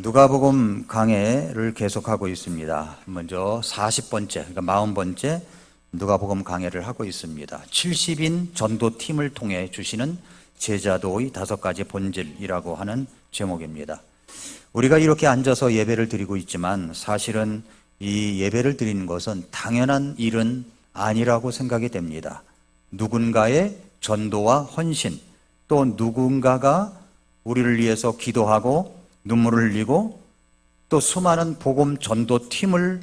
누가복음 강해를 계속하고 있습니다. 먼저 40번째, 그러니까 40번째 누가복음 강해를 하고 있습니다. 70인 전도팀을 통해 주시는 제자도의 5가지 본질이라고 하는 제목입니다. 우리가 이렇게 앉아서 예배를 드리고 있지만 사실은 이 예배를 드리는 것은 당연한 일은 아니라고 생각이 됩니다. 누군가의 전도와 헌신, 또 누군가가 우리를 위해서 기도하고 눈물을 흘리고 또 수많은 복음 전도팀을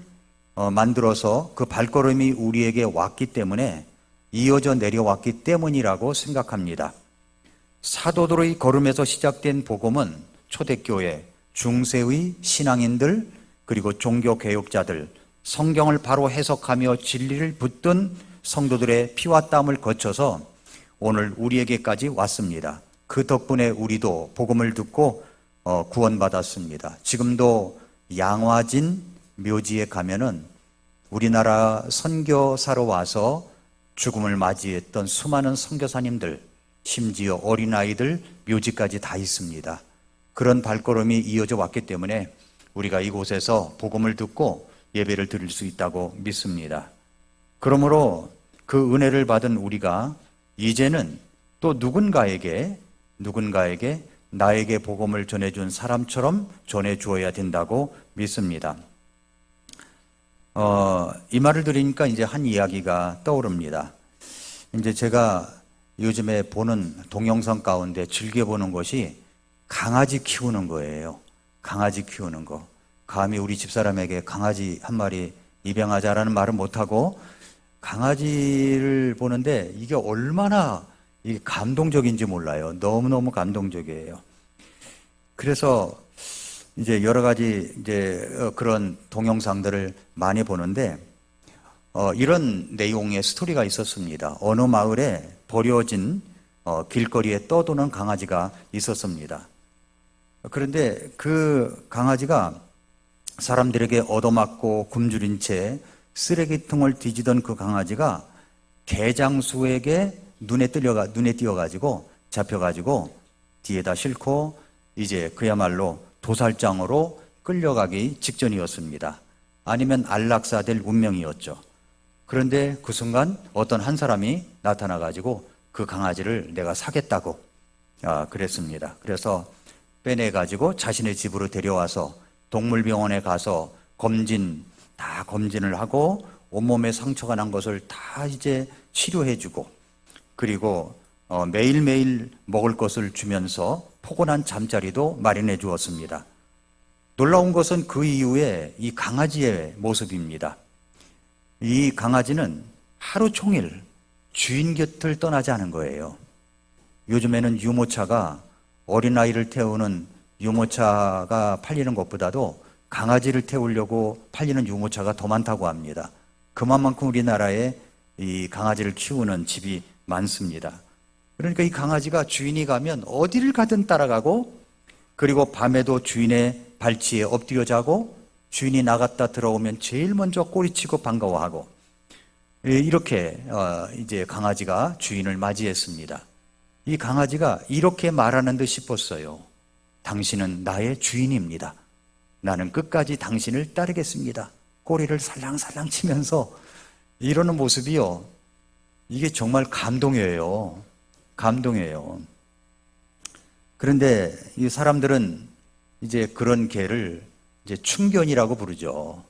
만들어서 그 발걸음이 우리에게 왔기 때문에 이어져 내려왔기 때문이라고 생각합니다. 사도들의 걸음에서 시작된 복음은 초대교회, 중세의 신앙인들, 그리고 종교개혁자들, 성경을 바로 해석하며 진리를 붙든 성도들의 피와 땀을 거쳐서 오늘 우리에게까지 왔습니다. 그 덕분에 우리도 복음을 듣고 구원받았습니다. 지금도 양화진 묘지에 가면은 우리나라 선교사로 와서 죽음을 맞이했던 수많은 선교사님들, 심지어 어린아이들 묘지까지 다 있습니다. 그런 발걸음이 이어져 왔기 때문에 우리가 이곳에서 복음을 듣고 예배를 드릴 수 있다고 믿습니다. 그러므로 그 은혜를 받은 우리가 이제는 또 누군가에게 나에게 복음을 전해준 사람처럼 전해주어야 된다고 믿습니다. 이 말을 들으니까 이제 한 이야기가 떠오릅니다. 이제 제가 요즘에 보는 동영상 가운데 즐겨보는 것이 강아지 키우는 거예요. 강아지 키우는 거. 감히 우리 집사람에게 강아지 한 마리 입양하자라는 말은 못하고 강아지를 보는데 이게 얼마나 이게 감동적인지 몰라요. 너무너무 감동적이에요. 그래서 이제 여러 가지 그런 동영상들을 많이 보는데 이런 내용의 스토리가 있었습니다. 어느 마을에 버려진 길거리에 떠도는 강아지가 있었습니다. 그런데 그 강아지가 사람들에게 얻어맞고 굶주린 채 쓰레기통을 뒤지던 그 강아지가 개장수에게 눈에 띄어가지고 잡혀가지고 뒤에다 싣고 이제 그야말로 도살장으로 끌려가기 직전이었습니다. 아니면 안락사될 운명이었죠. 그런데 그 순간 어떤 한 사람이 나타나가지고 그 강아지를 내가 사겠다고 그랬습니다. 그래서 빼내가지고 자신의 집으로 데려와서 동물병원에 가서 검진을 하고 온몸에 상처가 난 것을 다 이제 치료해주고 그리고 매일매일 먹을 것을 주면서 포근한 잠자리도 마련해 주었습니다. 놀라운 것은 그 이후에 이 강아지의 모습입니다. 이 강아지는 하루 종일 주인 곁을 떠나지 않은 거예요. 요즘에는 유모차가 어린아이를 태우는 유모차가 팔리는 것보다도 강아지를 태우려고 팔리는 유모차가 더 많다고 합니다. 그만큼 우리나라에 이 강아지를 키우는 집이 많습니다. 그러니까 이 강아지가 주인이 가면 어디를 가든 따라가고 그리고 밤에도 주인의 발치에 엎드려 자고 주인이 나갔다 들어오면 제일 먼저 꼬리치고 반가워하고 이렇게 이제 강아지가 주인을 맞이했습니다. 이 강아지가 이렇게 말하는 듯 싶었어요. 당신은 나의 주인입니다. 나는 끝까지 당신을 따르겠습니다. 꼬리를 살랑살랑 치면서 이러는 모습이요. 이게 정말 감동이에요. 그런데 이 사람들은 이제 그런 개를 이제 충견이라고 부르죠.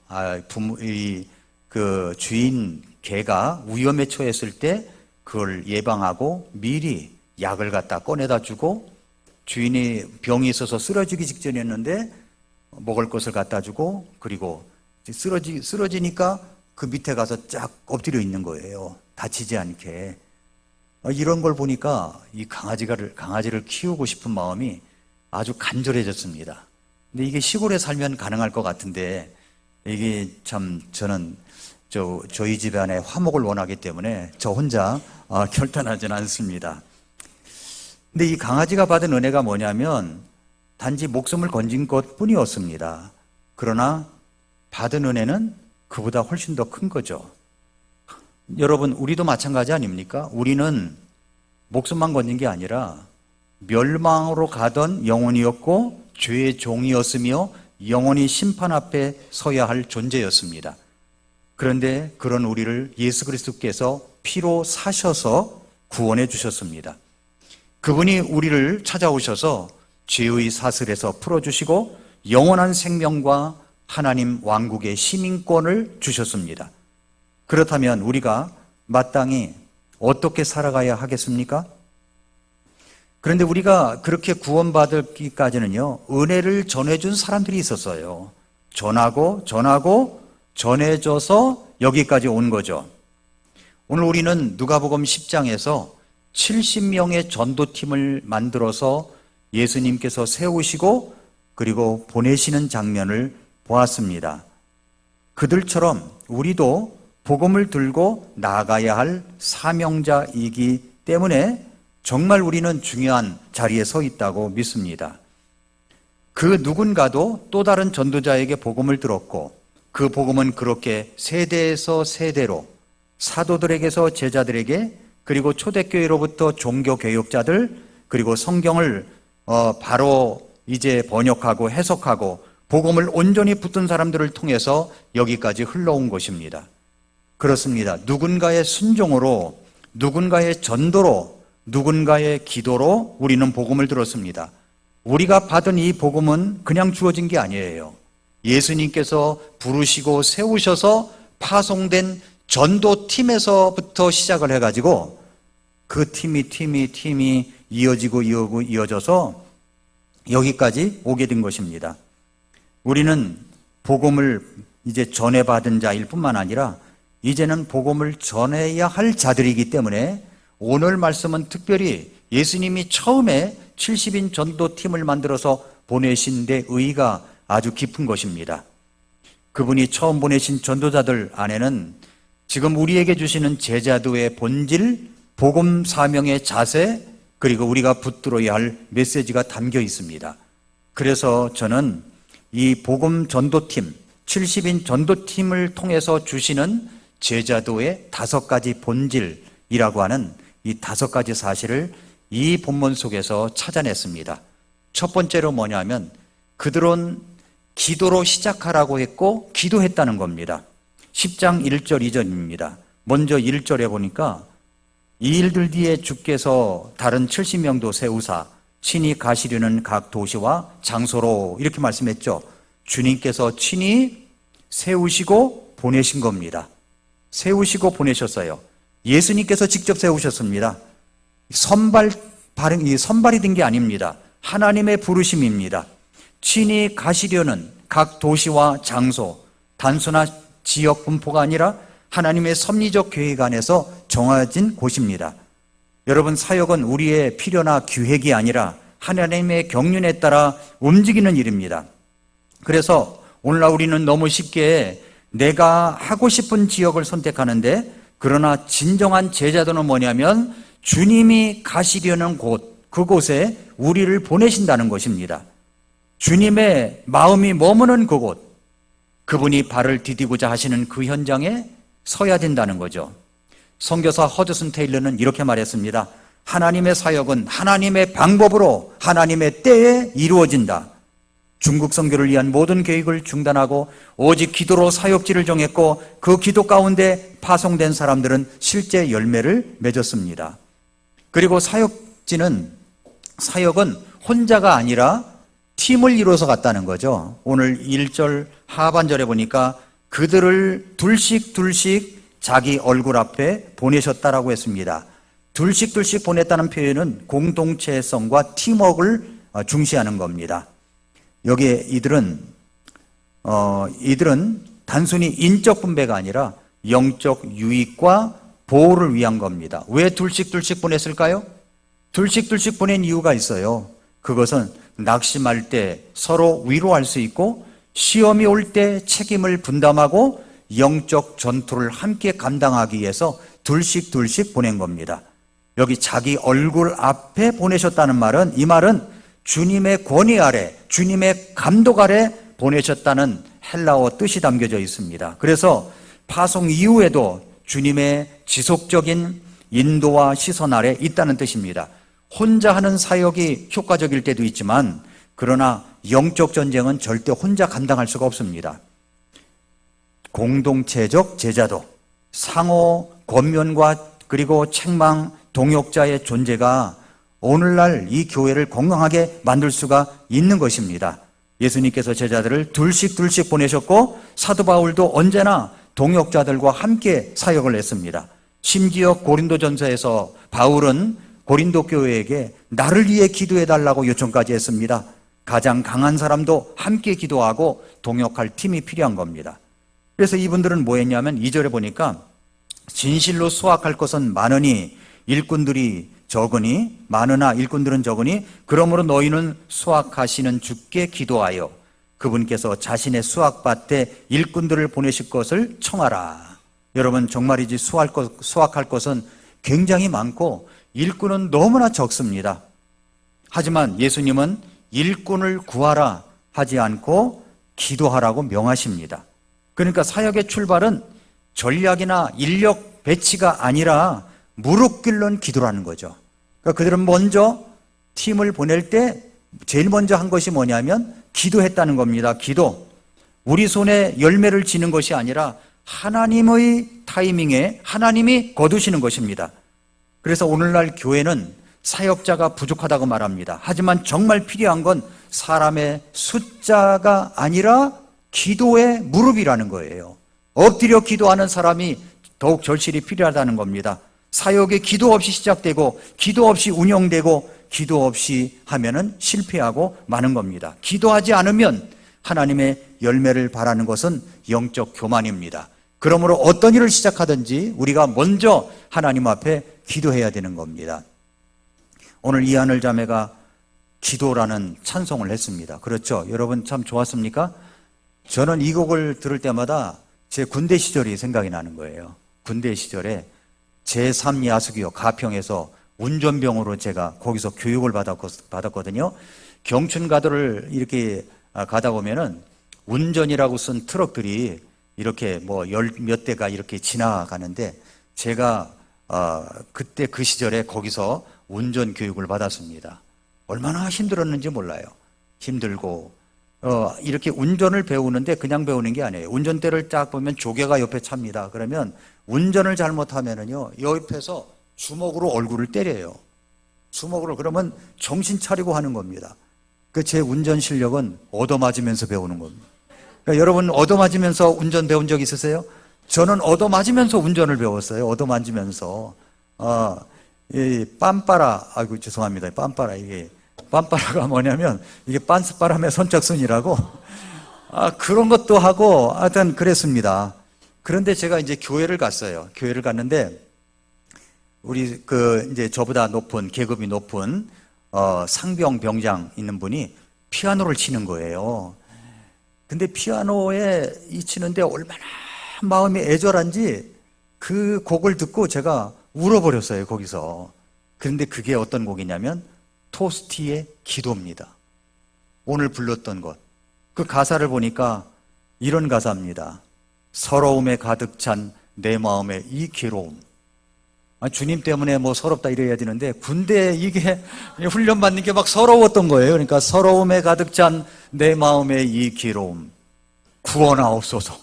그 주인 개가 위험에 처했을 때 그걸 예방하고 미리 약을 갖다 꺼내다 주고 주인이 병이 있어서 쓰러지기 직전이었는데 먹을 것을 갖다 주고 그리고 쓰러지니까 그 밑에 가서 쫙 엎드려 있는 거예요. 다치지 않게. 이런 걸 보니까 이 강아지를 키우고 싶은 마음이 아주 간절해졌습니다. 근데 이게 시골에 살면 가능할 것 같은데 이게 참 저는 저희 집안에 화목을 원하기 때문에 저 혼자 결단하지는 않습니다. 근데 이 강아지가 받은 은혜가 뭐냐면 단지 목숨을 건진 것 뿐이었습니다. 그러나 받은 은혜는 그보다 훨씬 더 큰 거죠. 여러분, 우리도 마찬가지 아닙니까? 우리는 목숨만 건진 게 아니라 멸망으로 가던 영혼이었고 죄의 종이었으며 영원히 심판 앞에 서야 할 존재였습니다. 그런데 그런 우리를 예수 그리스도께서 피로 사셔서 구원해 주셨습니다. 그분이 우리를 찾아오셔서 죄의 사슬에서 풀어주시고 영원한 생명과 하나님 왕국의 시민권을 주셨습니다. 그렇다면 우리가 마땅히 어떻게 살아가야 하겠습니까? 그런데 우리가 그렇게 구원받기까지는요, 은혜를 전해준 사람들이 있었어요. 전하고 전해줘서 여기까지 온 거죠. 오늘 우리는 누가복음 10장에서 70명의 전도팀을 만들어서 예수님께서 세우시고 그리고 보내시는 장면을 보았습니다. 그들처럼 우리도 복음을 들고 나아가야 할 사명자이기 때문에 정말 우리는 중요한 자리에 서 있다고 믿습니다. 그 누군가도 또 다른 전도자에게 복음을 들었고 그 복음은 그렇게 세대에서 세대로 사도들에게서 제자들에게 그리고 초대교회로부터 종교교육자들 그리고 성경을 바로 이제 번역하고 해석하고 복음을 온전히 붙든 사람들을 통해서 여기까지 흘러온 것입니다. 그렇습니다. 누군가의 순종으로, 누군가의 전도로, 누군가의 기도로 우리는 복음을 들었습니다. 우리가 받은 이 복음은 그냥 주어진 게 아니에요. 예수님께서 부르시고 세우셔서 파송된 전도팀에서부터 시작을 해가지고 그 팀이 이어져서 여기까지 오게 된 것입니다. 우리는 복음을 이제 전해받은 자일 뿐만 아니라 이제는 복음을 전해야 할 자들이기 때문에 오늘 말씀은 특별히 예수님이 처음에 70인 전도팀을 만들어서 보내신 데 의의가 아주 깊은 것입니다. 그분이 처음 보내신 전도자들 안에는 지금 우리에게 주시는 제자도의 본질, 복음 사명의 자세, 그리고 우리가 붙들어야 할 메시지가 담겨 있습니다. 그래서 저는 이 복음 전도팀, 70인 전도팀을 통해서 주시는 제자도의 5가지 본질이라고 하는 이 5가지 사실을 이 본문 속에서 찾아냈습니다. 첫 번째로 뭐냐면 그들은 기도로 시작하라고 했고 기도했다는 겁니다. 10장 1절 2절입니다. 먼저 1절에 보니까 이 일들 뒤에 주께서 다른 70명도 세우사 친히 가시려는 각 도시와 장소로 이렇게 말씀했죠. 주님께서 친히 세우시고 보내신 겁니다. 세우시고 보내셨어요. 예수님께서 직접 세우셨습니다. 선발이 된 게 아닙니다. 하나님의 부르심입니다. 친히 가시려는 각 도시와 장소, 단순한 지역 분포가 아니라 하나님의 섭리적 계획 안에서 정해진 곳입니다. 여러분, 사역은 우리의 필요나 기획이 아니라 하나님의 경륜에 따라 움직이는 일입니다. 그래서 오늘날 우리는 너무 쉽게 내가 하고 싶은 지역을 선택하는데, 그러나 진정한 제자도는 뭐냐면 주님이 가시려는 곳, 그곳에 우리를 보내신다는 것입니다. 주님의 마음이 머무는 그곳, 그분이 발을 디디고자 하시는 그 현장에 서야 된다는 거죠. 선교사 허드슨 테일러는 이렇게 말했습니다. 하나님의 사역은 하나님의 방법으로 하나님의 때에 이루어진다. 중국 선교를 위한 모든 계획을 중단하고 오직 기도로 사역지를 정했고 그 기도 가운데 파송된 사람들은 실제 열매를 맺었습니다. 그리고 사역은 혼자가 아니라 팀을 이루어서 갔다는 거죠. 오늘 1절 하반절에 보니까 그들을 둘씩 자기 얼굴 앞에 보내셨다라고 했습니다. 둘씩 보냈다는 표현은 공동체성과 팀워크를 중시하는 겁니다. 여기에 이들은 단순히 인적 분배가 아니라 영적 유익과 보호를 위한 겁니다. 왜 둘씩 보냈을까요? 둘씩 보낸 이유가 있어요. 그것은 낙심할 때 서로 위로할 수 있고 시험이 올 때 책임을 분담하고 영적 전투를 함께 감당하기 위해서 둘씩 보낸 겁니다. 여기 자기 얼굴 앞에 보내셨다는 말은, 이 말은 주님의 권위 아래, 주님의 감독 아래 보내셨다는 헬라어 뜻이 담겨져 있습니다. 그래서 파송 이후에도 주님의 지속적인 인도와 시선 아래 있다는 뜻입니다. 혼자 하는 사역이 효과적일 때도 있지만, 그러나 영적 전쟁은 절대 혼자 감당할 수가 없습니다. 공동체적 제자도, 상호 권면과 그리고 책망, 동역자의 존재가 오늘날 이 교회를 건강하게 만들 수가 있는 것입니다. 예수님께서 제자들을 둘씩 보내셨고 사도 바울도 언제나 동역자들과 함께 사역을 했습니다. 심지어 고린도전서에서 바울은 고린도 교회에게 나를 위해 기도해달라고 요청까지 했습니다. 가장 강한 사람도 함께 기도하고 동역할 팀이 필요한 겁니다. 그래서 이분들은 뭐 했냐면 2절에 보니까 진실로 수확할 것은 많으니 일꾼들이 적으니 많으나 일꾼들은 적으니 그러므로 너희는 수확하시는 주께 기도하여 그분께서 자신의 수확밭에 일꾼들을 보내실 것을 청하라. 여러분 정말이지 수확할 것은 굉장히 많고 일꾼은 너무나 적습니다. 하지만 예수님은 일꾼을 구하라 하지 않고 기도하라고 명하십니다. 그러니까 사역의 출발은 전략이나 인력 배치가 아니라 무릎 꿇는 기도라는 거죠. 그러니까 그들은 먼저 팀을 보낼 때 제일 먼저 한 것이 뭐냐면 기도했다는 겁니다. 기도. 우리 손에 열매를 지는 것이 아니라 하나님의 타이밍에 하나님이 거두시는 것입니다. 그래서 오늘날 교회는 사역자가 부족하다고 말합니다. 하지만 정말 필요한 건 사람의 숫자가 아니라 기도의 무릎이라는 거예요. 엎드려 기도하는 사람이 더욱 절실히 필요하다는 겁니다. 사역이 기도 없이 시작되고 기도 없이 운영되고 기도 없이 하면은 실패하고 마는 겁니다. 기도하지 않으면 하나님의 열매를 바라는 것은 영적 교만입니다. 그러므로 어떤 일을 시작하든지 우리가 먼저 하나님 앞에 기도해야 되는 겁니다. 오늘 이하늘 자매가 기도라는 찬송을 했습니다. 그렇죠? 여러분 참 좋았습니까? 저는 이 곡을 들을 때마다 제 군대 시절이 생각이 나는 거예요. 군대 시절에 제3야수기요 가평에서 운전병으로 제가 거기서 교육을 받았거든요. 경춘가도를 이렇게 가다 보면은 운전이라고 쓴 트럭들이 이렇게 뭐 열 몇 대가 이렇게 지나가는데 제가 그때 그 시절에 거기서 운전 교육을 받았습니다. 얼마나 힘들었는지 몰라요. 힘들고 이렇게 운전을 배우는데 그냥 배우는 게 아니에요. 운전대를 딱 보면 조개가 옆에 찹니다. 그러면 운전을 잘못하면은요 옆에서 주먹으로 얼굴을 때려요. 주먹으로. 그러면 정신 차리고 하는 겁니다. 그 제 운전 실력은 얻어맞으면서 배우는 겁니다. 그러니까 여러분 얻어맞으면서 운전 배운 적 있으세요? 저는 얻어맞으면서 운전을 배웠어요. 얻어맞으면서 이 빰빠라, 아이고 죄송합니다. 빰빠라, 이게 빰빠라가 뭐냐면 이게 빤스바람의 선착순이라고 그런 것도 하고 하여튼 그랬습니다. 그런데 제가 이제 교회를 갔어요. 교회를 갔는데 우리 이제 저보다 높은 계급이 높은 상병 병장 있는 분이 피아노를 치는 거예요. 근데 피아노에 치는데 얼마나 마음이 애절한지 그 곡을 듣고 제가 울어버렸어요, 거기서. 그런데 그게 어떤 곡이냐면 토스티의 기도입니다. 오늘 불렀던 것. 그 가사를 보니까 이런 가사입니다. 서러움에 가득 찬 내 마음의 이 괴로움. 주님 때문에 뭐 서럽다 이래야 되는데 군대 이게 훈련 받는 게 막 서러웠던 거예요. 그러니까 서러움에 가득 찬 내 마음의 이 괴로움. 구원하옵소서.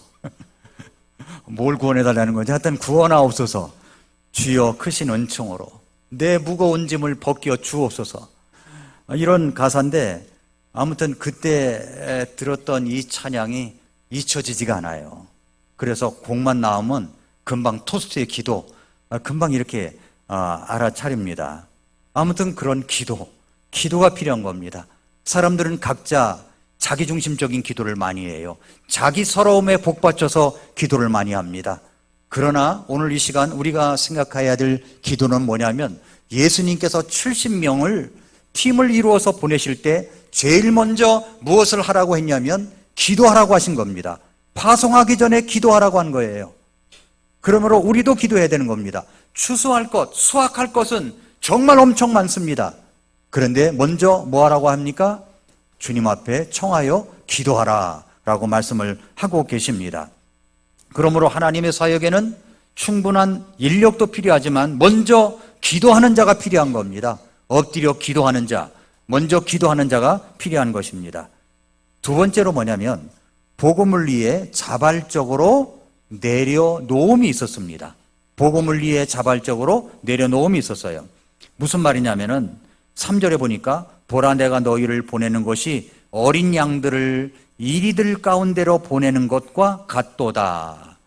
뭘 구원해달라는 건지 하여튼 구원하옵소서. 주여 크신 은총으로 내 무거운 짐을 벗겨 주옵소서. 이런 가사인데 아무튼 그때 들었던 이 찬양이 잊혀지지가 않아요. 그래서 곡만 나오면 금방 토스트의 기도 금방 이렇게 알아차립니다. 아무튼 그런 기도가 필요한 겁니다. 사람들은 각자 자기중심적인 기도를 많이 해요. 자기 서러움에 복받쳐서 기도를 많이 합니다. 그러나 오늘 이 시간 우리가 생각해야 될 기도는 뭐냐면 예수님께서 70명을 팀을 이루어서 보내실 때 제일 먼저 무엇을 하라고 했냐면 기도하라고 하신 겁니다. 파송하기 전에 기도하라고 한 거예요. 그러므로 우리도 기도해야 되는 겁니다. 추수할 것, 수확할 것은 정말 엄청 많습니다. 그런데 먼저 뭐 하라고 합니까? 주님 앞에 청하여 기도하라 라고 말씀을 하고 계십니다. 그러므로 하나님의 사역에는 충분한 인력도 필요하지만 먼저 기도하는 자가 필요한 겁니다. 엎드려 기도하는 자, 먼저 기도하는 자가 필요한 것입니다. 두 번째로 뭐냐면 복음을 위해 자발적으로 내려놓음이 있었습니다. 복음을 위해 자발적으로 내려놓음이 있었어요. 무슨 말이냐면은 3절에 보니까 보라 내가 너희를 보내는 것이 어린 양들을 이리들 가운데로 보내는 것과 같도다.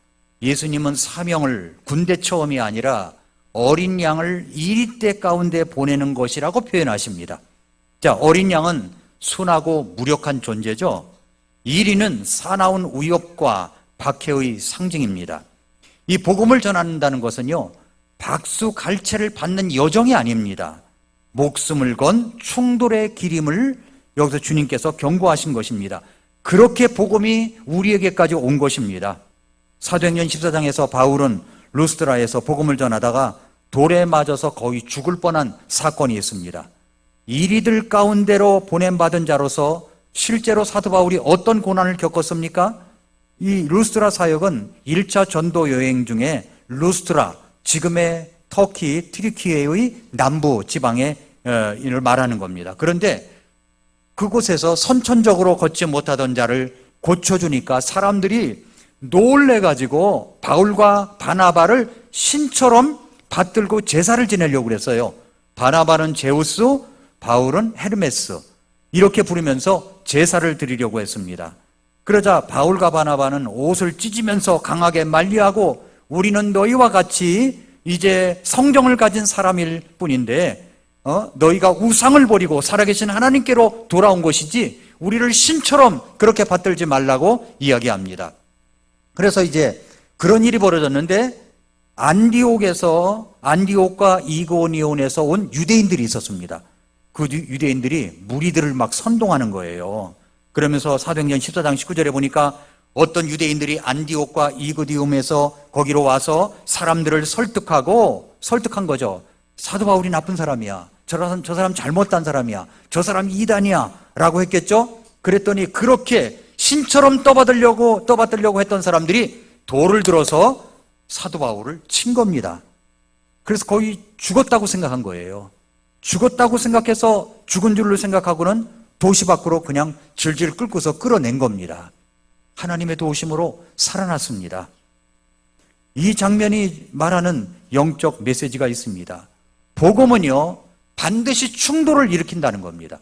예수님은 사명을 군대 처음이 아니라 어린 양을 이리떼 가운데 보내는 것이라고 표현하십니다. 자, 어린 양은 순하고 무력한 존재죠. 이리는 사나운 우엽과 박해의 상징입니다. 이 복음을 전한다는 것은요, 박수 갈채를 받는 여정이 아닙니다. 목숨을 건 충돌의 길임을 여기서 주님께서 경고하신 것입니다. 그렇게 복음이 우리에게까지 온 것입니다. 사도행전 14장에서 바울은 루스드라에서 복음을 전하다가 돌에 맞아서 거의 죽을 뻔한 사건이 있습니다. 이리들 가운데로 보냄받은 자로서 실제로 사도 바울이 어떤 고난을 겪었습니까? 이 루스드라 사역은 1차 전도 여행 중에 루스드라, 지금의 터키 트리키예의 남부 지방에 이를 말하는 겁니다. 그런데 그곳에서 선천적으로 걷지 못하던 자를 고쳐주니까 사람들이 놀래가지고 바울과 바나바를 신처럼 받들고 제사를 지내려고 그랬어요. 바나바는 제우스, 바울은 헤르메스, 이렇게 부르면서 제사를 드리려고 했습니다. 그러자 바울과 바나바는 옷을 찢으면서 강하게 만류하고 우리는 너희와 같이 이제 성경을 가진 사람일 뿐인데 너희가 우상을 버리고 살아계신 하나님께로 돌아온 것이지 우리를 신처럼 그렇게 받들지 말라고 이야기합니다. 그래서 이제 그런 일이 벌어졌는데 안디옥과 이고니온에서 온 유대인들이 있었습니다. 그 유대인들이 무리들을 막 선동하는 거예요. 그러면서 사도행전 14장 19절에 보니까 어떤 유대인들이 안디옥과 이고니온에서 거기로 와서 사람들을 설득한 거죠. 사도 바울이 나쁜 사람이야. 저 사람 잘못한 사람이야. 저 사람이 이단이야. 라고 했겠죠? 그랬더니 그렇게 신처럼 떠받들려고 했던 사람들이 돌을 들어서 사도 바울을 친 겁니다. 그래서 거의 죽었다고 생각한 거예요. 죽었다고 생각해서 죽은 줄로 생각하고는 도시 밖으로 그냥 질질 끌고서 끌어낸 겁니다. 하나님의 도우심으로 살아났습니다. 이 장면이 말하는 영적 메시지가 있습니다. 복음은요, 반드시 충돌을 일으킨다는 겁니다.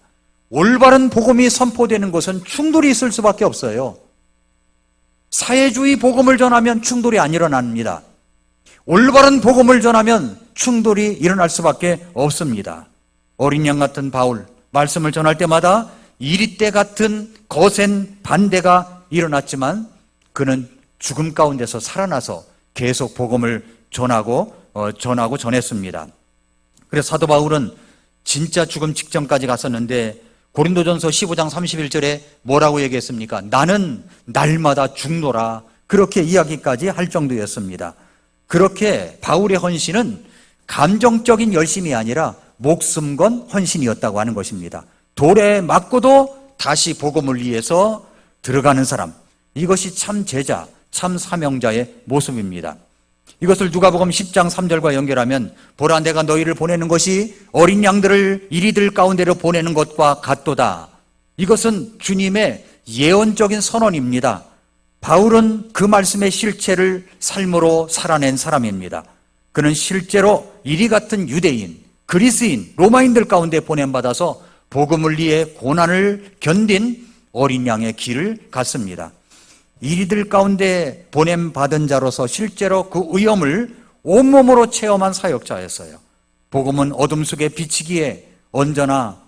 올바른 복음이 선포되는 것은 충돌이 있을 수밖에 없어요. 사회주의 복음을 전하면 충돌이 안 일어납니다. 올바른 복음을 전하면 충돌이 일어날 수밖에 없습니다. 어린 양 같은 바울, 말씀을 전할 때마다 이리떼 같은 거센 반대가 일어났지만 그는 죽음 가운데서 살아나서 계속 복음을 전했습니다. 그래서 사도 바울은 진짜 죽음 직전까지 갔었는데 고린도전서 15장 31절에 뭐라고 얘기했습니까? 나는 날마다 죽노라. 그렇게 이야기까지 할 정도였습니다. 그렇게 바울의 헌신은 감정적인 열심이 아니라 목숨 건 헌신이었다고 하는 것입니다. 돌에 맞고도 다시 복음을 위해서 들어가는 사람, 이것이 참 제자, 참 사명자의 모습입니다. 이것을 누가복음 10장 3절과 연결하면 보라 내가 너희를 보내는 것이 어린 양들을 이리들 가운데로 보내는 것과 같도다. 이것은 주님의 예언적인 선언입니다. 바울은 그 말씀의 실체를 삶으로 살아낸 사람입니다. 그는 실제로 이리 같은 유대인, 그리스인, 로마인들 가운데 보냄받아서 복음을 위해 고난을 견딘 어린 양의 길을 갔습니다. 이리들 가운데 보냄받은 자로서 실제로 그 위엄을 온몸으로 체험한 사역자였어요. 복음은 어둠 속에 비치기에 언제나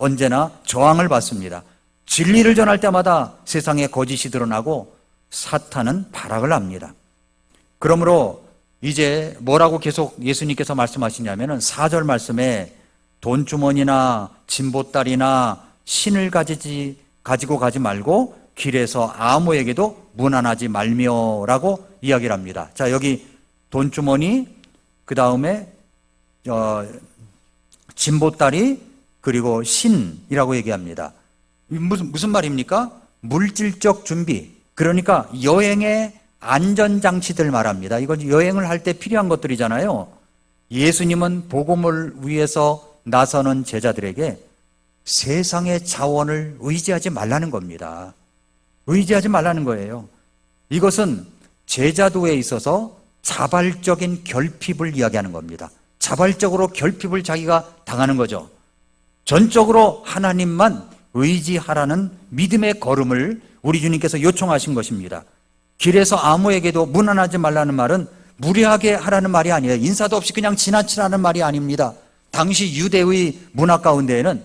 저항을 받습니다. 진리를 전할 때마다 세상에 거짓이 드러나고 사탄은 발악을 합니다. 그러므로 이제 뭐라고 계속 예수님께서 말씀하시냐면은 4절 말씀에 돈주머니나 진보딸이나 신을 가지고 가지 말고 길에서 아무에게도 문안하지 말며라고 이야기를 합니다. 자, 여기 돈주머니, 그 다음에 진보딸이, 그리고 신이라고 얘기합니다. 무슨 말입니까? 물질적 준비, 그러니까 여행의 안전장치들 말합니다. 이건 여행을 할 때 필요한 것들이잖아요. 예수님은 복음을 위해서 나서는 제자들에게 세상의 자원을 의지하지 말라는 겁니다. 의지하지 말라는 거예요. 이것은 제자도에 있어서 자발적인 결핍을 이야기하는 겁니다. 자발적으로 결핍을 자기가 당하는 거죠. 전적으로 하나님만 의지하라는 믿음의 걸음을 우리 주님께서 요청하신 것입니다. 길에서 아무에게도 무난하지 말라는 말은 무례하게 하라는 말이 아니에요. 인사도 없이 그냥 지나치라는 말이 아닙니다. 당시 유대의 문화 가운데에는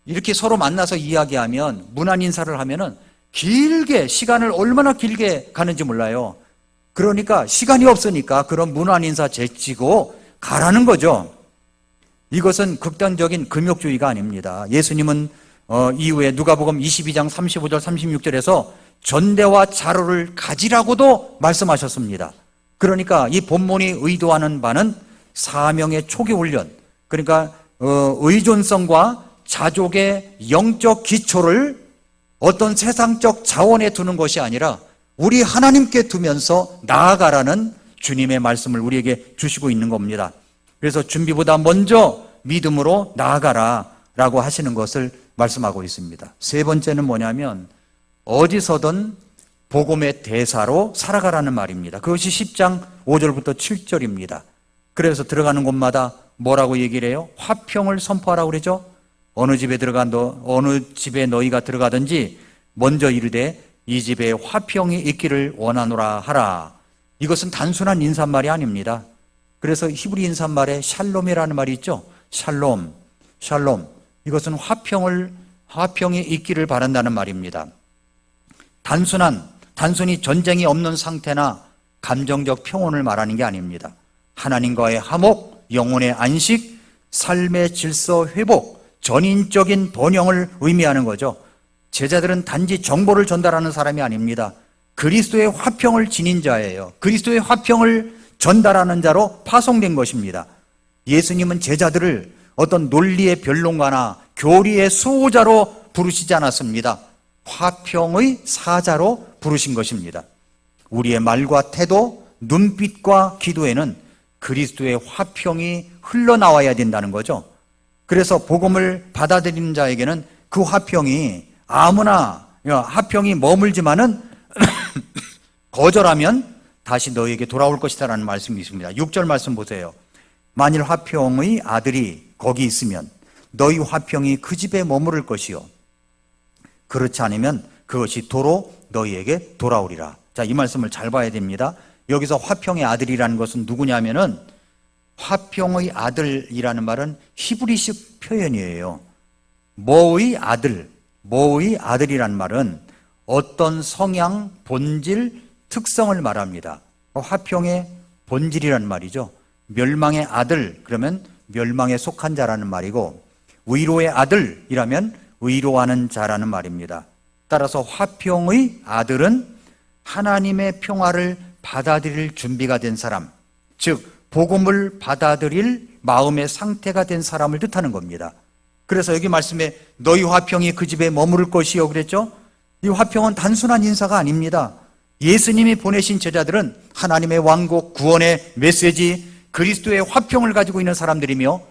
이렇게 서로 만나서 이야기하면, 문안 인사를 하면은 길게, 시간을 얼마나 길게 가는지 몰라요. 그러니까 시간이 없으니까 그런 문안 인사 제치고 가라는 거죠. 이것은 극단적인 금욕주의가 아닙니다. 예수님은 이후에 누가복음 22장 35절 36절에서 전대와 자로를 가지라고도 말씀하셨습니다. 그러니까 이 본문이 의도하는 바는 사명의 초기 훈련, 그러니까 의존성과 자족의 영적 기초를 어떤 세상적 자원에 두는 것이 아니라 우리 하나님께 두면서 나아가라는 주님의 말씀을 우리에게 주시고 있는 겁니다. 그래서 준비보다 먼저 믿음으로 나아가라 라고 하시는 것을 말씀하고 있습니다. 세 번째는 뭐냐면 어디서든 복음의 대사로 살아가라는 말입니다. 그것이 10장 5절부터 7절입니다. 그래서 들어가는 곳마다 뭐라고 얘기를 해요? 화평을 선포하라고 그러죠. 어느 집에 너희가 들어가든지 먼저 이르되 이 집에 화평이 있기를 원하노라 하라. 이것은 단순한 인사말이 아닙니다. 그래서 히브리 인사말에 샬롬이라는 말이 있죠. 샬롬. 이것은 화평이 있기를 바란다는 말입니다. 단순히 전쟁이 없는 상태나 감정적 평온을 말하는 게 아닙니다. 하나님과의 화목, 영혼의 안식, 삶의 질서 회복, 전인적인 번영을 의미하는 거죠. 제자들은 단지 정보를 전달하는 사람이 아닙니다. 그리스도의 화평을 지닌 자예요. 그리스도의 화평을 전달하는 자로 파송된 것입니다. 예수님은 제자들을 어떤 논리의 변론가나 교리의 수호자로 부르시지 않았습니다. 화평의 사자로 부르신 것입니다. 우리의 말과 태도, 눈빛과 기도에는 그리스도의 화평이 흘러나와야 된다는 거죠. 그래서 복음을 받아들이는 자에게는 그 화평이 아무나 화평이 머물지만은 거절하면 다시 너에게 돌아올 것이다라는 말씀이 있습니다. 6절 말씀 보세요. 만일 화평의 아들이 거기 있으면 너희 화평이 그 집에 머무를 것이요 그렇지 않으면 그것이 도로 너희에게 돌아오리라. 자, 이 말씀을 잘 봐야 됩니다. 여기서 화평의 아들이라는 것은 누구냐면은 화평의 아들이라는 말은 히브리식 표현이에요. 뭐의 아들이라는 말은 어떤 성향, 본질, 특성을 말합니다. 화평의 본질이라는 말이죠. 멸망의 아들, 그러면 멸망에 속한 자라는 말이고, 의로의 아들이라면 의로하는 자라는 말입니다. 따라서 화평의 아들은 하나님의 평화를 받아들일 준비가 된 사람, 즉 복음을 받아들일 마음의 상태가 된 사람을 뜻하는 겁니다. 그래서 여기 말씀에 너희 화평이 그 집에 머무를 것이요 그랬죠? 이 화평은 단순한 인사가 아닙니다. 예수님이 보내신 제자들은 하나님의 왕국, 구원의 메시지, 그리스도의 화평을 가지고 있는 사람들이며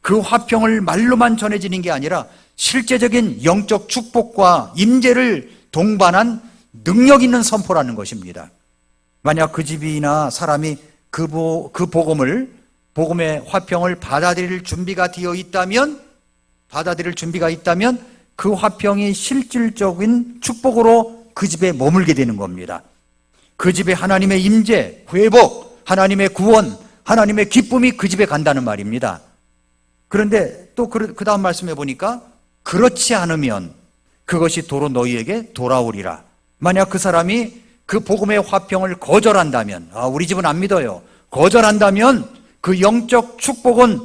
그 화평을 말로만 전해지는 게 아니라 실제적인 영적 축복과 임재를 동반한 능력 있는 선포라는 것입니다. 만약 그 집이나 사람이 그 복음의 화평을 받아들일 준비가 있다면 그 화평이 실질적인 축복으로 그 집에 머물게 되는 겁니다. 그 집에 하나님의 임재, 회복, 하나님의 구원, 하나님의 기쁨이 그 집에 간다는 말입니다. 그런데 또 그 다음 말씀해 보니까 그렇지 않으면 그것이 도로 너희에게 돌아오리라. 만약 그 사람이 그 복음의 화평을 거절한다면, 우리 집은 안 믿어요. 거절한다면 그 영적 축복은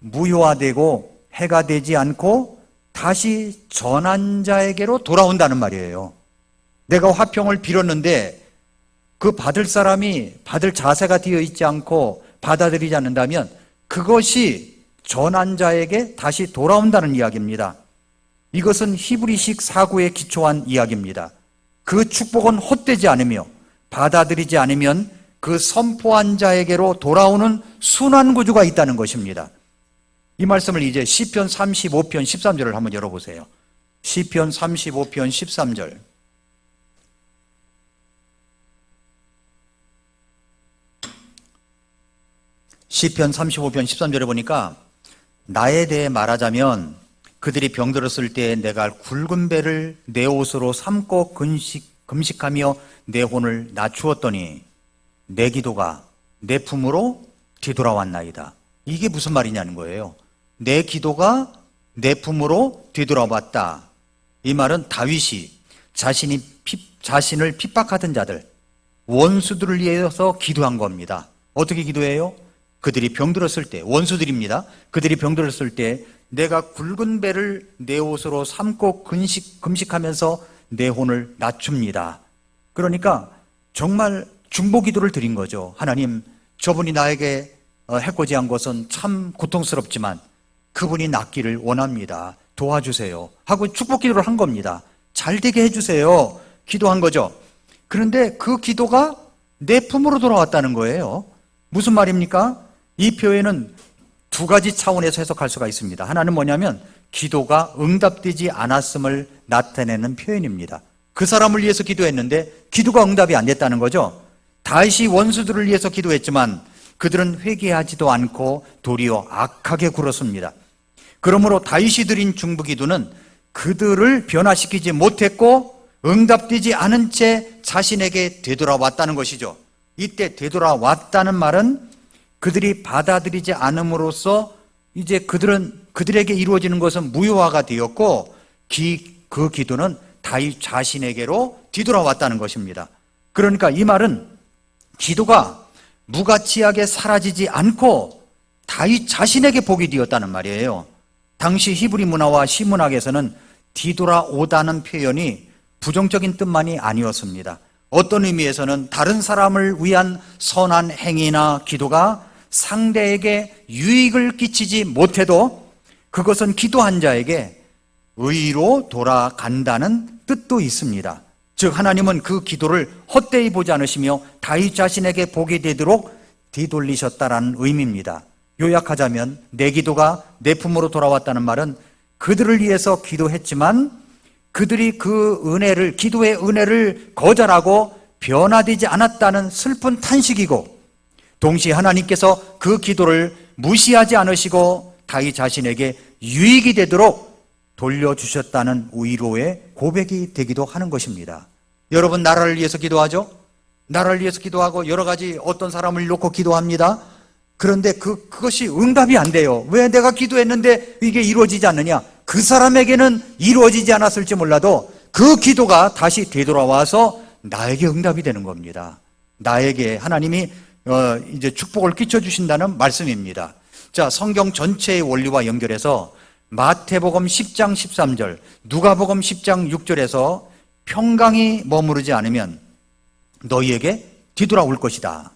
무효화되고 해가 되지 않고 다시 전한 자에게로 돌아온다는 말이에요. 내가 화평을 빌었는데 그 받을 사람이 받을 자세가 되어 있지 않고 받아들이지 않는다면 그것이 전한 자에게 다시 돌아온다는 이야기입니다. 이것은 히브리식 사고에 기초한 이야기입니다. 그 축복은 헛되지 않으며 받아들이지 않으면 그 선포한 자에게로 돌아오는 순환구조가 있다는 것입니다. 이 말씀을 이제 시편 35편 13절을 한번 열어보세요. 시편 35편 13절. 시편 35편 13절에 보니까 나에 대해 말하자면 그들이 병들었을 때 내가 굵은 배를 내 옷으로 삼고 금식하며 내 혼을 낮추었더니 내 기도가 내 품으로 뒤돌아왔나이다. 이게 무슨 말이냐는 거예요. 내 기도가 내 품으로 뒤돌아왔다. 이 말은 다윗이 자신을 핍박하던 자들, 원수들을 위해서 기도한 겁니다. 어떻게 기도해요? 그들이 병들었을 때, 원수들입니다. 그들이 병들었을 때 내가 굵은 배를 내 옷으로 삼고 금식하면서 내 혼을 낮춥니다. 그러니까 정말 중보 기도를 드린 거죠. 하나님, 저분이 나에게 해코지한 것은 참 고통스럽지만 그분이 낫기를 원합니다. 도와주세요. 하고 축복 기도를 한 겁니다. 잘 되게 해주세요. 기도한 거죠. 그런데 그 기도가 내 품으로 돌아왔다는 거예요. 무슨 말입니까? 이 표현은 두 가지 차원에서 해석할 수가 있습니다. 하나는 뭐냐면 기도가 응답되지 않았음을 나타내는 표현입니다. 그 사람을 위해서 기도했는데 기도가 응답이 안 됐다는 거죠. 다윗이 원수들을 위해서 기도했지만 그들은 회개하지도 않고 도리어 악하게 굴었습니다. 그러므로 다윗이 드린 중보기도는 그들을 변화시키지 못했고 응답되지 않은 채 자신에게 되돌아왔다는 것이죠. 이때 되돌아왔다는 말은 그들이 받아들이지 않음으로써 이제 그들에게 이루어지는 것은 무효화가 되었고 그 기도는 다윗 자신에게로 뒤돌아왔다는 것입니다. 그러니까 이 말은 기도가 무가치하게 사라지지 않고 다윗 자신에게 복이 되었다는 말이에요. 당시 히브리 문화와 시문학에서는 뒤돌아오다는 표현이 부정적인 뜻만이 아니었습니다. 어떤 의미에서는 다른 사람을 위한 선한 행위나 기도가 상대에게 유익을 끼치지 못해도 그것은 기도한 자에게 의로 돌아간다는 뜻도 있습니다. 즉 하나님은 그 기도를 헛되이 보지 않으시며 다윗 자신에게 복이 되도록 뒤돌리셨다라는 의미입니다. 요약하자면 내 기도가 내 품으로 돌아왔다는 말은 그들을 위해서 기도했지만 그들이 기도의 은혜를 거절하고 변화되지 않았다는 슬픈 탄식이고 동시에 하나님께서 그 기도를 무시하지 않으시고 다윗 자신에게 유익이 되도록 돌려주셨다는 위로의 고백이 되기도 하는 것입니다. 여러분 나라를 위해서 기도하죠? 나라를 위해서 기도하고 여러 가지 어떤 사람을 놓고 기도합니다. 그런데 그것이 응답이 안 돼요. 왜 내가 기도했는데 이게 이루어지지 않느냐? 그 사람에게는 이루어지지 않았을지 몰라도 그 기도가 다시 되돌아와서 나에게 응답이 되는 겁니다. 나에게 하나님이 이제 축복을 끼쳐주신다는 말씀입니다. 자, 성경 전체의 원리와 연결해서 마태복음 10장 13절, 누가복음 10장 6절에서 평강이 머무르지 않으면 너희에게 뒤돌아올 것이다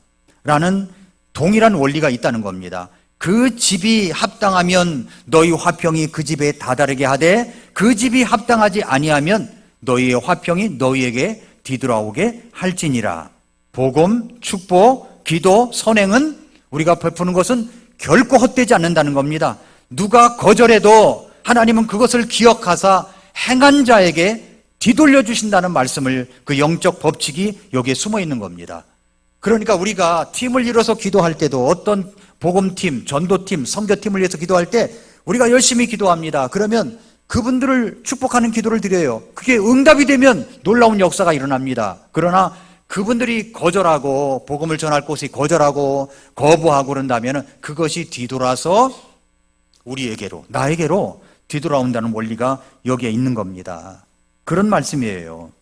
라는 동일한 원리가 있다는 겁니다. 그 집이 합당하면 너희 화평이 그 집에 다다르게 하되 그 집이 합당하지 아니하면 너희의 화평이 너희에게 뒤돌아오게 할지니라. 복음, 축복, 기도, 선행은 우리가 베푸는 것은 결코 헛되지 않는다는 겁니다. 누가 거절해도 하나님은 그것을 기억하사 행한 자에게 뒤돌려 주신다는 말씀을 그 영적 법칙이 여기에 숨어 있는 겁니다. 그러니까 우리가 팀을 이뤄서 기도할 때도 어떤 복음팀, 전도팀, 선교팀을 위해서 기도할 때 우리가 열심히 기도합니다. 그러면 그분들을 축복하는 기도를 드려요. 그게 응답이 되면 놀라운 역사가 일어납니다. 그러나 그분들이 거절하고 복음을 전할 곳이 거절하고 거부하고 그런다면 그것이 뒤돌아서 우리에게로, 나에게로 뒤돌아온다는 원리가 여기에 있는 겁니다. 그런 말씀이에요.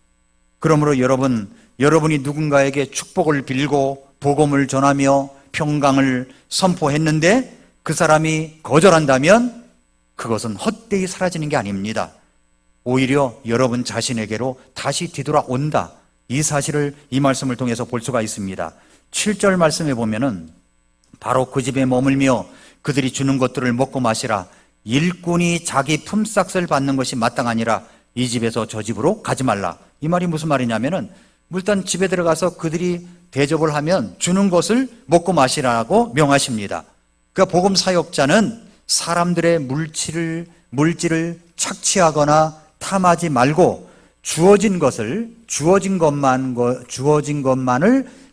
그러므로 여러분이 누군가에게 축복을 빌고 복음을 전하며 평강을 선포했는데 그 사람이 거절한다면 그것은 헛되이 사라지는 게 아닙니다. 오히려 여러분 자신에게로 다시 뒤돌아온다. 이 사실을 이 말씀을 통해서 볼 수가 있습니다. 7절 말씀에 보면은 바로 그 집에 머물며 그들이 주는 것들을 먹고 마시라. 일꾼이 자기 품삯을 받는 것이 마땅하니라. 이 집에서 저 집으로 가지 말라. 이 말이 무슨 말이냐면은 일단 집에 들어가서 그들이 대접을 하면 주는 것을 먹고 마시라고 명하십니다. 그러니까 복음 사역자는 사람들의 물질을 착취하거나 탐하지 말고 주어진 것만을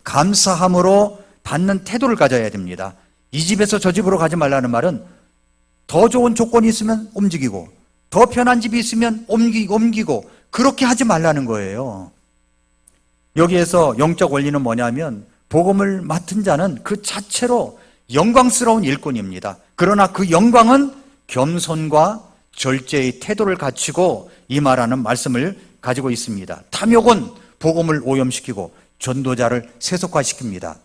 감사함으로 받는 태도를 가져야 됩니다. 이 집에서 저 집으로 가지 말라는 말은 더 좋은 조건이 있으면 움직이고 더 편한 집이 있으면 옮기고 그렇게 하지 말라는 거예요. 여기에서 영적 원리는 뭐냐면 복음을 맡은 자는 그 자체로 영광스러운 일꾼입니다. 그러나 그 영광은 겸손과 절제의 태도를 갖추고 임하라는 말씀을 가지고 있습니다. 탐욕은 복음을 오염시키고 전도자를 세속화시킵니다.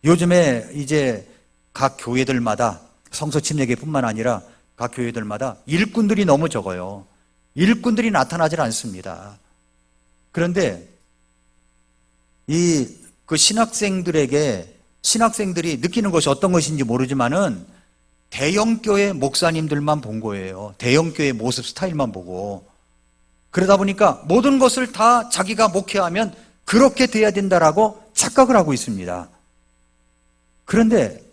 요즘에 이제 각 교회들마다 성서 침례교뿐만 아니라 각 교회들마다 일꾼들이 너무 적어요. 일꾼들이 나타나질 않습니다. 그런데 그 신학생들이 느끼는 것이 어떤 것인지 모르지만은 대형교회 목사님들만 본 거예요. 대형교회 모습 스타일만 보고. 그러다 보니까 모든 것을 다 자기가 목회하면 그렇게 돼야 된다라고 착각을 하고 있습니다. 그런데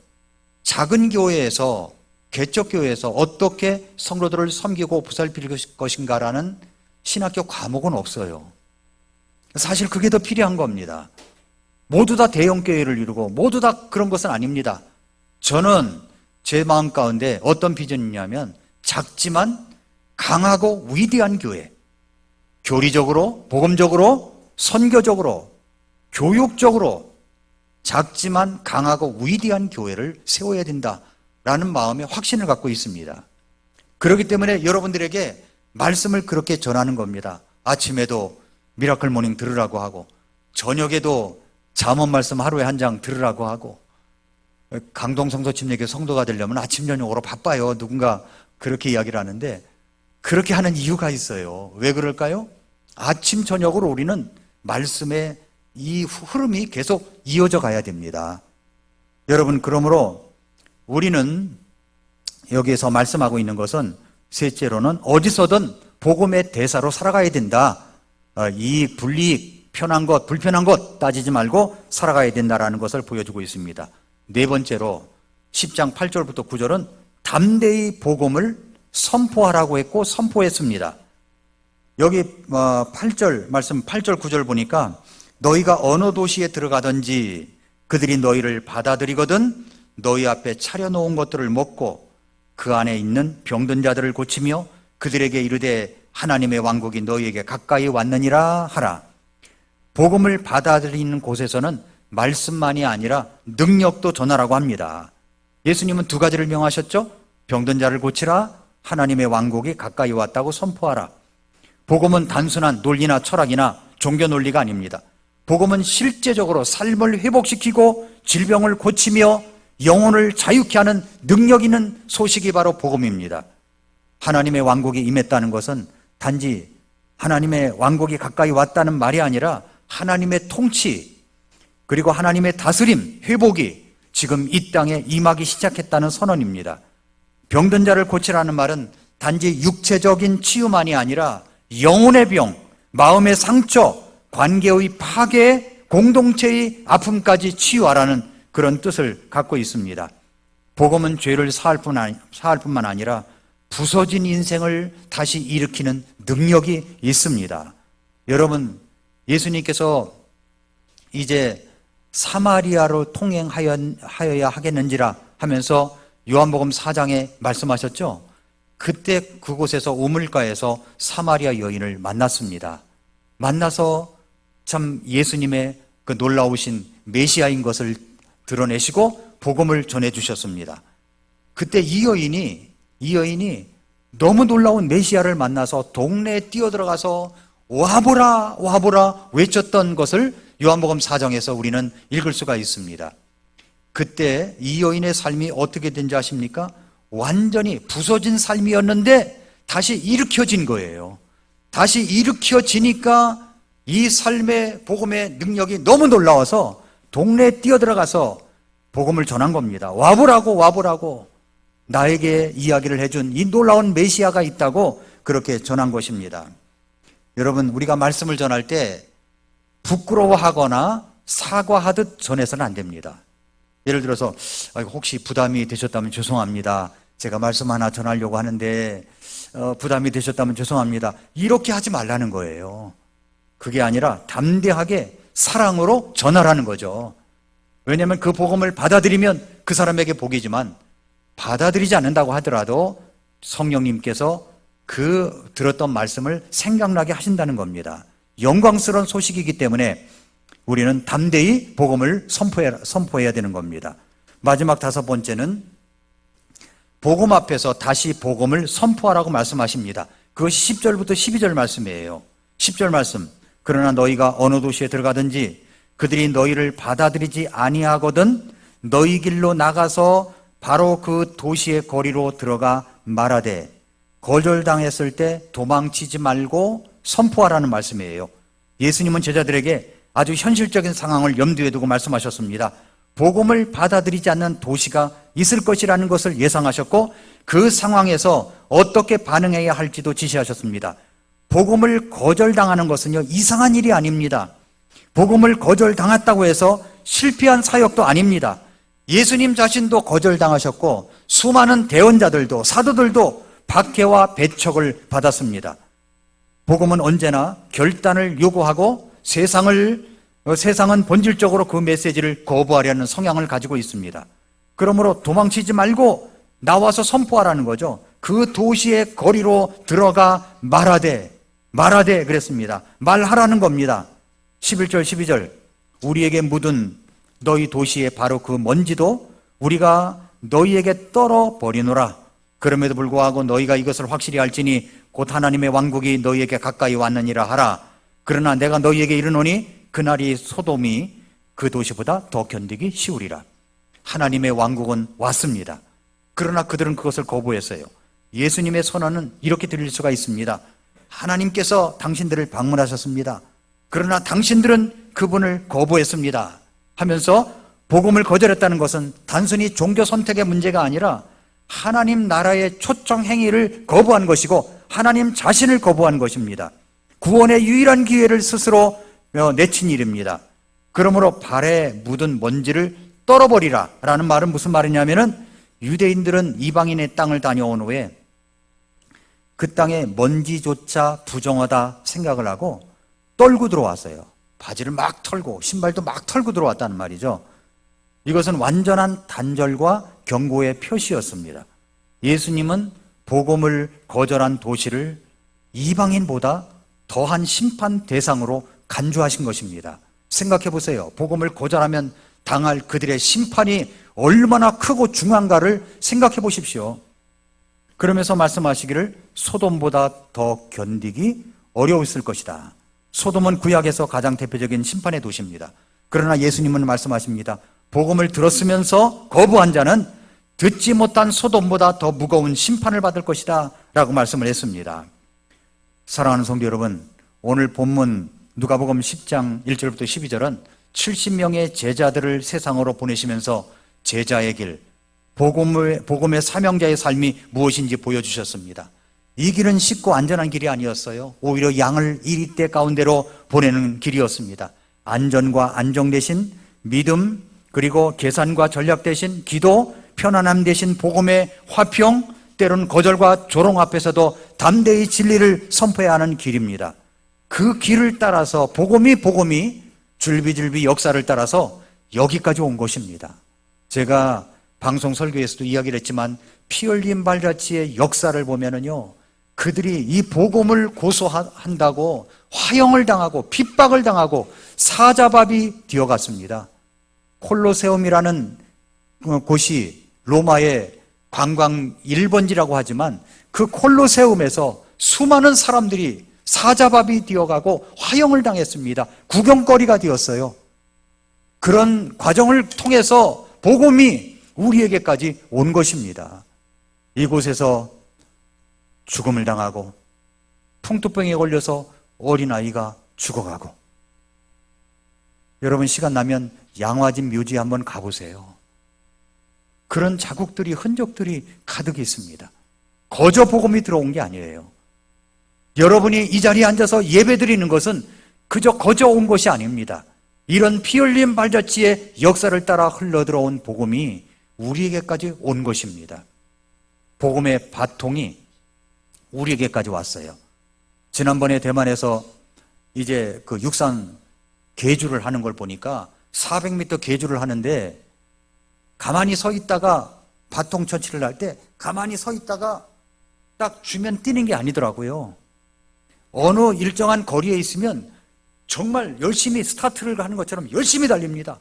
작은 교회에서, 개척교회에서 어떻게 성도들을 섬기고 보살필 것인가라는 신학교 과목은 없어요. 사실 그게 더 필요한 겁니다. 모두 다 대형교회를 이루고 모두 다 그런 것은 아닙니다. 저는 제 마음 가운데 어떤 비전이냐면 작지만 강하고 위대한 교회, 교리적으로, 복음적으로, 선교적으로, 교육적으로 작지만 강하고 위대한 교회를 세워야 된다라는 마음의 확신을 갖고 있습니다. 그렇기 때문에 여러분들에게 말씀을 그렇게 전하는 겁니다. 아침에도 미라클 모닝 들으라고 하고 저녁에도 잠언 말씀 하루에 한 장 들으라고 하고 강동 성서 침례교 성도가 되려면 아침 저녁으로 바빠요. 누군가 그렇게 이야기를 하는데 그렇게 하는 이유가 있어요. 왜 그럴까요? 아침 저녁으로 우리는 말씀의 이 흐름이 계속 이어져 가야 됩니다. 여러분, 그러므로 우리는 여기에서 말씀하고 있는 것은 셋째로는 어디서든 복음의 대사로 살아가야 된다. 이익, 불이익, 편한 것, 불편한 것 따지지 말고 살아가야 된다라는 것을 보여주고 있습니다. 네 번째로 10장 8절부터 9절은 담대히 복음을 선포하라고 했고 선포했습니다. 여기 8절 말씀 8절 9절 보니까 너희가 어느 도시에 들어가든지 그들이 너희를 받아들이거든 너희 앞에 차려놓은 것들을 먹고 그 안에 있는 병든 자들을 고치며 그들에게 이르되 하나님의 왕국이 너희에게 가까이 왔느니라 하라. 복음을 받아들이는 곳에서는 말씀만이 아니라 능력도 전하라고 합니다. 예수님은 두 가지를 명하셨죠. 병든 자를 고치라, 하나님의 왕국이 가까이 왔다고 선포하라. 복음은 단순한 논리나 철학이나 종교 논리가 아닙니다. 복음은 실제적으로 삶을 회복시키고 질병을 고치며 영혼을 자유케 하는 능력 있는 소식이 바로 복음입니다. 하나님의 왕국이 임했다는 것은 단지 하나님의 왕국이 가까이 왔다는 말이 아니라 하나님의 통치 그리고 하나님의 다스림, 회복이 지금 이 땅에 임하기 시작했다는 선언입니다. 병든 자를 고치라는 말은 단지 육체적인 치유만이 아니라 영혼의 병, 마음의 상처, 관계의 파괴, 공동체의 아픔까지 치유하라는 그런 뜻을 갖고 있습니다. 복음은 죄를 사할 뿐만 아니라 부서진 인생을 다시 일으키는 능력이 있습니다. 여러분, 예수님께서 이제 사마리아로 통행하여야 하겠는지라 하면서 요한복음 4장에 말씀하셨죠. 그때 그곳에서 우물가에서 사마리아 여인을 만났습니다. 만나서 참 예수님의 그 놀라우신 메시아인 것을 드러내시고 복음을 전해주셨습니다. 그때 이 여인이 너무 놀라운 메시아를 만나서 동네에 뛰어들어가서 와보라 와보라 외쳤던 것을 요한복음 4장에서 우리는 읽을 수가 있습니다. 그때 이 여인의 삶이 어떻게 된지 아십니까? 완전히 부서진 삶이었는데 다시 일으켜진 거예요. 다시 일으켜지니까 이 삶의 복음의 능력이 너무 놀라워서 동네에 뛰어들어가서 복음을 전한 겁니다. 와보라고 나에게 이야기를 해준 이 놀라운 메시아가 있다고 그렇게 전한 것입니다. 여러분, 우리가 말씀을 전할 때 부끄러워하거나 사과하듯 전해서는 안 됩니다. 예를 들어서 혹시 부담이 되셨다면 죄송합니다. 제가 말씀 하나 전하려고 하는데 부담이 되셨다면 죄송합니다. 이렇게 하지 말라는 거예요. 그게 아니라 담대하게 사랑으로 전하라는 거죠. 왜냐하면 그 복음을 받아들이면 그 사람에게 복이지만 받아들이지 않는다고 하더라도 성령님께서 그 들었던 말씀을 생각나게 하신다는 겁니다. 영광스러운 소식이기 때문에 우리는 담대히 복음을 선포해야 되는 겁니다. 마지막 5번째는 복음 앞에서 다시 복음을 선포하라고 말씀하십니다. 그것이 10절부터 12절 말씀이에요. 10절 말씀. 그러나 너희가 어느 도시에 들어가든지 그들이 너희를 받아들이지 아니하거든 너희 길로 나가서 바로 그 도시의 거리로 들어가 말하되 거절당했을 때 도망치지 말고 선포하라는 말씀이에요. 예수님은 제자들에게 아주 현실적인 상황을 염두에 두고 말씀하셨습니다. 복음을 받아들이지 않는 도시가 있을 것이라는 것을 예상하셨고 그 상황에서 어떻게 반응해야 할지도 지시하셨습니다. 복음을 거절당하는 것은요, 이상한 일이 아닙니다. 복음을 거절당했다고 해서 실패한 사역도 아닙니다. 예수님 자신도 거절당하셨고 수많은 대언자들도 사도들도 박해와 배척을 받았습니다. 복음은 언제나 결단을 요구하고 세상은 본질적으로 그 메시지를 거부하려는 성향을 가지고 있습니다. 그러므로 도망치지 말고 나와서 선포하라는 거죠. 그 도시의 거리로 들어가 말하되 그랬습니다. 말하라는 겁니다. 11절 12절 우리에게 묻은 너희 도시의 바로 그 먼지도 우리가 너희에게 떨어버리노라. 그럼에도 불구하고 너희가 이것을 확실히 알지니 곧 하나님의 왕국이 너희에게 가까이 왔느니라 하라. 그러나 내가 너희에게 이르노니 그날이 소돔이 그 도시보다 더 견디기 쉬우리라. 하나님의 왕국은 왔습니다. 그러나 그들은 그것을 거부했어요. 예수님의 선언은 이렇게 들릴 수가 있습니다. 하나님께서 당신들을 방문하셨습니다. 그러나 당신들은 그분을 거부했습니다 하면서 복음을 거절했다는 것은 단순히 종교 선택의 문제가 아니라 하나님 나라의 초청 행위를 거부한 것이고 하나님 자신을 거부한 것입니다. 구원의 유일한 기회를 스스로 내친 일입니다. 그러므로 발에 묻은 먼지를 떨어버리라 라는 말은 무슨 말이냐면은 유대인들은 이방인의 땅을 다녀온 후에 그 땅에 먼지조차 부정하다 생각을 하고 떨고 들어왔어요. 바지를 막 털고 신발도 막 털고 들어왔다는 말이죠. 이것은 완전한 단절과 경고의 표시였습니다. 예수님은 복음을 거절한 도시를 이방인보다 더한 심판 대상으로 간주하신 것입니다. 생각해 보세요. 복음을 거절하면 당할 그들의 심판이 얼마나 크고 중한가를 생각해 보십시오. 그러면서 말씀하시기를 소돔보다 더 견디기 어려웠을 것이다. 소돔은 구약에서 가장 대표적인 심판의 도시입니다. 그러나 예수님은 말씀하십니다. 복음을 들었으면서 거부한 자는 듣지 못한 소돔보다 더 무거운 심판을 받을 것이다 라고 말씀을 했습니다. 사랑하는 성도 여러분, 오늘 본문 누가복음 10장 1절부터 12절은 70명의 제자들을 세상으로 보내시면서 제자의 길, 복음의 사명자의 삶이 무엇인지 보여주셨습니다. 이 길은 쉽고 안전한 길이 아니었어요. 오히려 양을 이리대 가운데로 보내는 길이었습니다. 안전과 안정 대신 믿음, 그리고 계산과 전략 대신 기도, 편안함 대신 복음의 화평, 때로는 거절과 조롱 앞에서도 담대히 진리를 선포해야 하는 길입니다. 그 길을 따라서 복음이 줄비줄비 역사를 따라서 여기까지 온 것입니다. 제가 방송 설교에서도 이야기를 했지만 피 흘린 발자취의 역사를 보면은요, 그들이 이 복음을 고소한다고 화형을 당하고 핍박을 당하고 사자밥이 되어갔습니다. 콜로세움이라는 곳이 로마의 관광 1번지라고 하지만 그 콜로세움에서 수많은 사람들이 사자밥이 되어가고 화형을 당했습니다. 구경거리가 되었어요. 그런 과정을 통해서 복음이 우리에게까지 온 것입니다. 이곳에서 죽음을 당하고 풍토병에 걸려서 어린아이가 죽어가고, 여러분 시간 나면 양화진 묘지에 한번 가보세요. 그런 자국들이, 흔적들이 가득 있습니다. 거저 복음이 들어온 게 아니에요. 여러분이 이 자리에 앉아서 예배 드리는 것은 그저 거저 온 것이 아닙니다. 이런 피 흘린 발자취의 역사를 따라 흘러들어온 복음이 우리에게까지 온 것입니다. 복음의 바통이 우리에게까지 왔어요. 지난번에 대만에서 이제 그 육상 계주를 하는 걸 보니까 400m 계주를 하는데 가만히 서 있다가 바통 처치를 할 때 가만히 서 있다가 딱 주면 뛰는 게 아니더라고요. 어느 일정한 거리에 있으면 정말 열심히 스타트를 하는 것처럼 열심히 달립니다.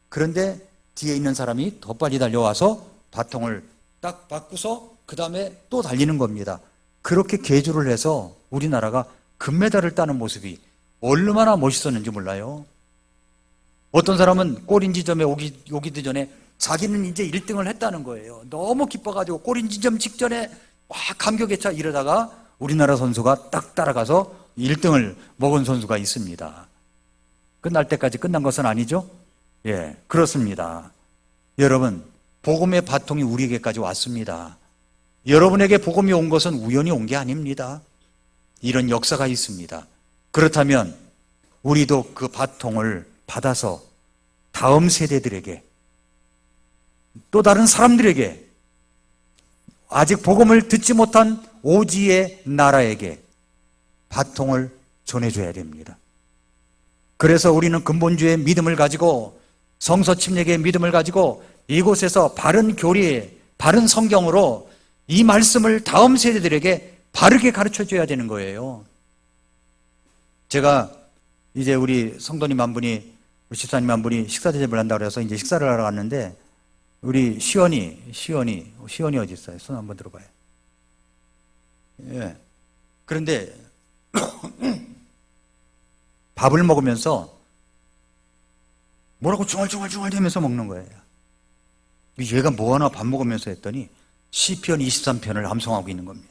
그런데 뒤에 있는 사람이 더 빨리 달려와서 바통을 딱 바꾸서 그 다음에 또 달리는 겁니다. 그렇게 계주를 해서 우리나라가 금메달을 따는 모습이 얼마나 멋있었는지 몰라요. 어떤 사람은 골인 지점에 오기도 전에 자기는 이제 1등을 했다는 거예요. 너무 기뻐가지고 골인 지점 직전에 와 감격에 차 이러다가 우리나라 선수가 딱 따라가서 1등을 먹은 선수가 있습니다. 끝날 때까지 끝난 것은 아니죠? 예, 그렇습니다. 여러분, 복음의 바통이 우리에게까지 왔습니다. 여러분에게 복음이 온 것은 우연히 온 게 아닙니다. 이런 역사가 있습니다. 그렇다면 우리도 그 바통을 받아서 다음 세대들에게 또 다른 사람들에게 아직 복음을 듣지 못한 오지의 나라에게 바통을 전해줘야 됩니다. 그래서 우리는 근본주의 믿음을 가지고 성서 침례의 믿음을 가지고 이곳에서 바른 교리, 바른 성경으로 이 말씀을 다음 세대들에게 바르게 가르쳐줘야 되는 거예요. 제가 이제 우리 성도님 한 분이, 우리 집사님 한 분이 식사 대접을 한다고 해서 이제 식사를 하러 갔는데 우리 시연이 어디 있어요? 손 한번 들어봐요. 예. 그런데 밥을 먹으면서 뭐라고 중얼중얼 대면서 먹는 거예요. 얘가 뭐하나 밥 먹으면서 했더니 시편 23편을 암송하고 있는 겁니다.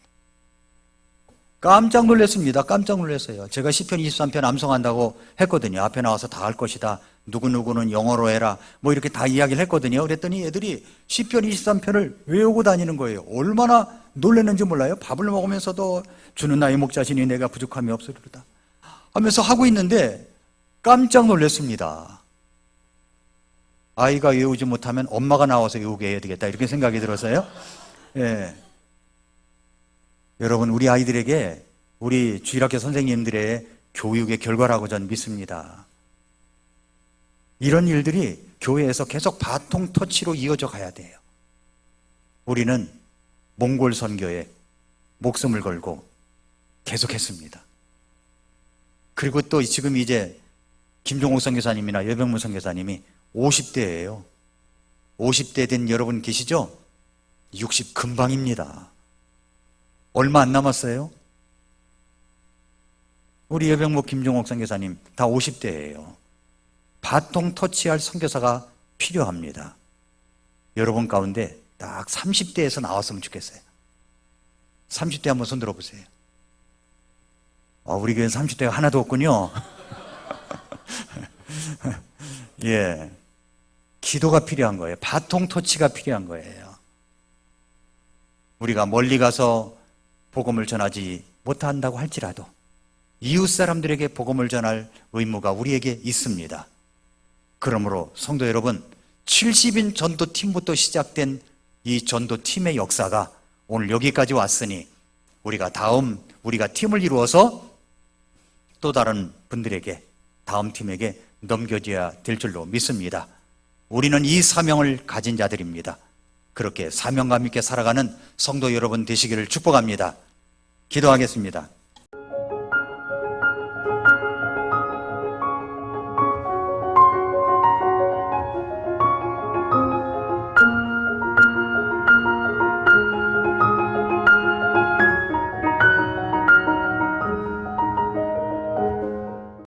깜짝 놀랐습니다. 깜짝 놀랐어요. 제가 시편 23편 암송한다고 했거든요. 앞에 나와서 다 할 것이다. 누구누구는 영어로 해라. 뭐 이렇게 다 이야기를 했거든요. 그랬더니 애들이 시편 23편을 외우고 다니는 거예요. 얼마나 놀랐는지 몰라요. 밥을 먹으면서도 주는 나의 목자시니 내가 부족함이 없으리로다 하면서 하고 있는데 깜짝 놀랐습니다. 아이가 외우지 못하면 엄마가 나와서 외우게 해야 되겠다 이렇게 생각이 들어서요. 예. 여러분, 우리 아이들에게 우리 주일학교 선생님들의 교육의 결과라고 저는 믿습니다. 이런 일들이 교회에서 계속 바통 터치로 이어져 가야 돼요. 우리는 몽골 선교에 목숨을 걸고 계속했습니다. 그리고 또 지금 이제 김종옥 선교사님이나 여병문 선교사님이 50대예요. 50대 된 여러분 계시죠? 60 금방입니다. 얼마 안 남았어요. 우리 여병목 김종옥 선교사님 다 50대예요. 바통 터치할 선교사가 필요합니다. 여러분 가운데 딱 30대에서 나왔으면 좋겠어요. 30대 한번 손 들어보세요. 우리 교회는 30대가 하나도 없군요. 예, 기도가 필요한 거예요. 바통 터치가 필요한 거예요. 우리가 멀리 가서 복음을 전하지 못한다고 할지라도 이웃 사람들에게 복음을 전할 의무가 우리에게 있습니다. 그러므로 성도 여러분, 70인 전도팀부터 시작된 이 전도팀의 역사가 오늘 여기까지 왔으니 우리가 팀을 이루어서 또 다른 분들에게, 다음 팀에게 넘겨줘야 될 줄로 믿습니다. 우리는 이 사명을 가진 자들입니다. 그렇게 사명감 있게 살아가는 성도 여러분 되시기를 축복합니다. 기도하겠습니다.